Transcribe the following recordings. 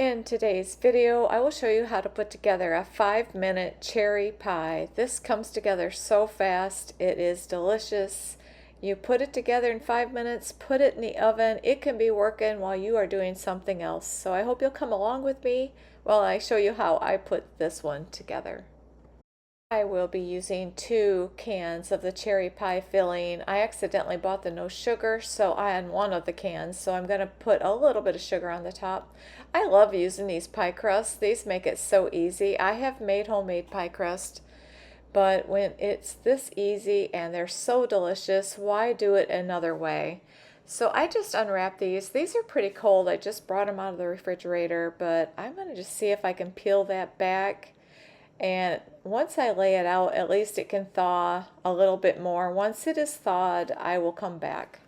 In today's video, I will show you how to put together a 5-minute cherry pie. This comes together so fast, it is delicious. You put it together in 5 minutes, put it in the oven. It can be working while you are doing something else. So I hope you'll come along with me while I show you how I put this one together. I will be using 2 cans of the cherry pie filling. I accidentally bought the no sugar on one of the cans, so I'm going to put a little bit of sugar on the top. I love using these pie crusts. These make it so easy. I have made homemade pie crust, but when it's this easy and they're so delicious, why do it another way? So I just unwrap these. These are pretty cold. I just brought them out of the refrigerator, but I'm going to just see if I can peel that back. And once I lay it out, at least it can thaw a little bit more. Once it is thawed, I will come back.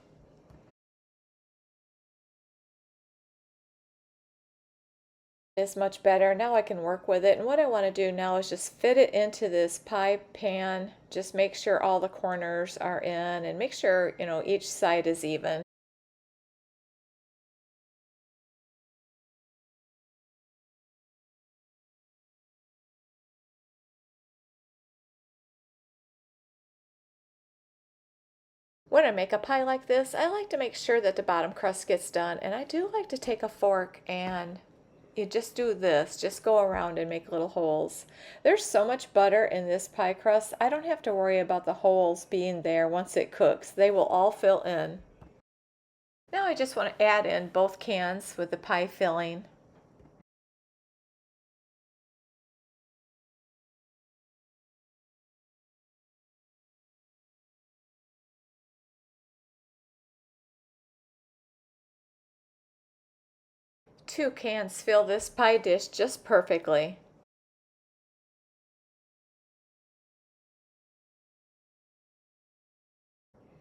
It's much better. Now I can work with it. And what I want to do now is just fit it into this pie pan. Just make sure all the corners are in and make sure, each side is even. When I make a pie like this, I like to make sure that the bottom crust gets done, and I do like to take a fork and you just do this, just go around and make little holes. There's so much butter in this pie crust, I don't have to worry about the holes being there once it cooks. They will all fill in. Now I just want to add in both cans with the pie filling. Two cans fill this pie dish just perfectly.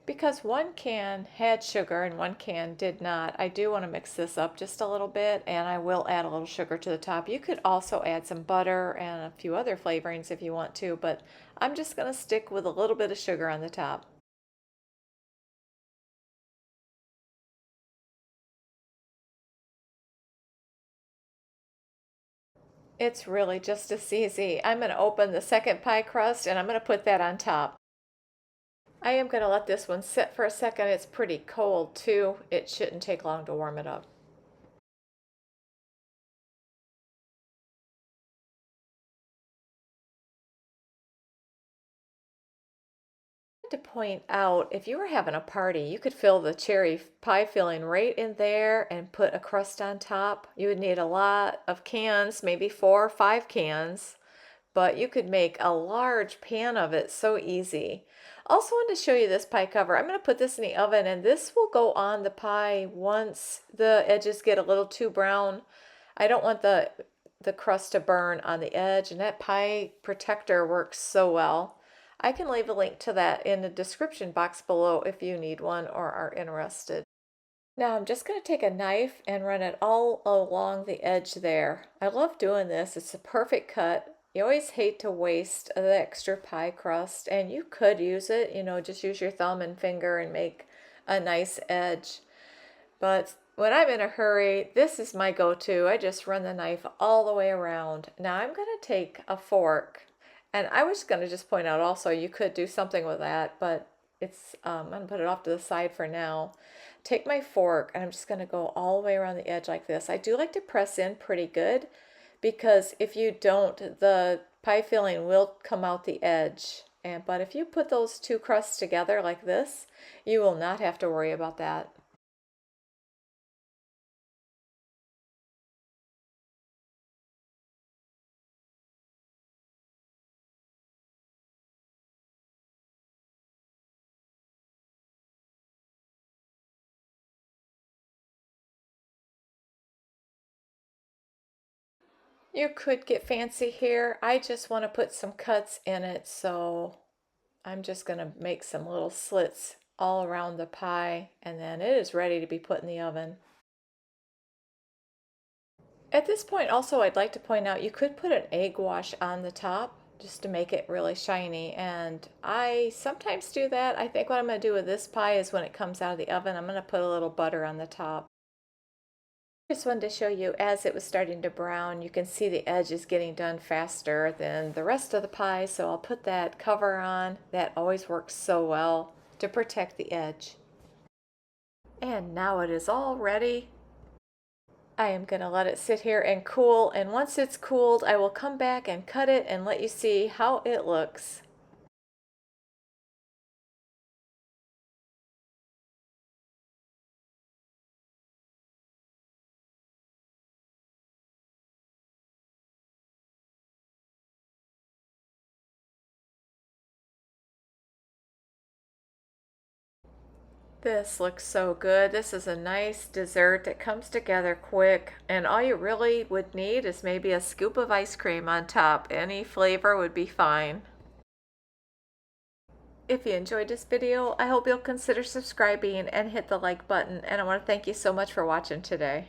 Because one can had sugar and one can did not, I do want to mix this up just a little bit, and I will add a little sugar to the top. You could also add some butter and a few other flavorings if you want to, but I'm just going to stick with a little bit of sugar on the top. It's really just as easy. I'm going to open the second pie crust and I'm going to put that on top. I am going to let this one sit for a second. It's pretty cold too. It shouldn't take long to warm it up. To point out, if you were having a party, you could fill the cherry pie filling right in there and put a crust on top. You would need a lot of cans, maybe 4 or 5 cans, but you could make a large pan of it so easy. Also wanted to show you this pie cover. I'm going to put this in the oven and this will go on the pie once the edges get a little too brown. I don't want the crust to burn on the edge, and that pie protector works so well. I can leave a link to that in the description box below if you need one or are interested. Now I'm just going to take a knife and run it all along the edge there. I love doing this. It's a perfect cut. You always hate to waste the extra pie crust, and you could use it, just use your thumb and finger and make a nice edge. But when I'm in a hurry, this is my go-to. I just run the knife all the way around. Now I'm going to take a fork, and I was going to just point out also you could do something with that, but I'm going to put it off to the side for now. Take my fork, and I'm just going to go all the way around the edge like this. I do like to press in pretty good, because if you don't, the pie filling will come out the edge. But if you put those two crusts together like this, you will not have to worry about that. You could get fancy here. I just want to put some cuts in it, so I'm just going to make some little slits all around the pie, and then it is ready to be put in the oven. At this point also, I'd like to point out you could put an egg wash on the top just to make it really shiny, and I sometimes do that. I think what I'm going to do with this pie is when it comes out of the oven, I'm going to put a little butter on the top. Just wanted to show you as it was starting to brown, you can see the edge is getting done faster than the rest of the pie, so I'll put that cover on. That always works so well to protect the edge. And now it is all ready. I am going to let it sit here and cool, and once it's cooled, I will come back and cut it and let you see how it looks. This looks so good. This is a nice dessert that comes together quick, and all you really would need is maybe a scoop of ice cream on top. Any flavor would be fine. If you enjoyed this video, I hope you'll consider subscribing and hit the like button, and I want to thank you so much for watching today.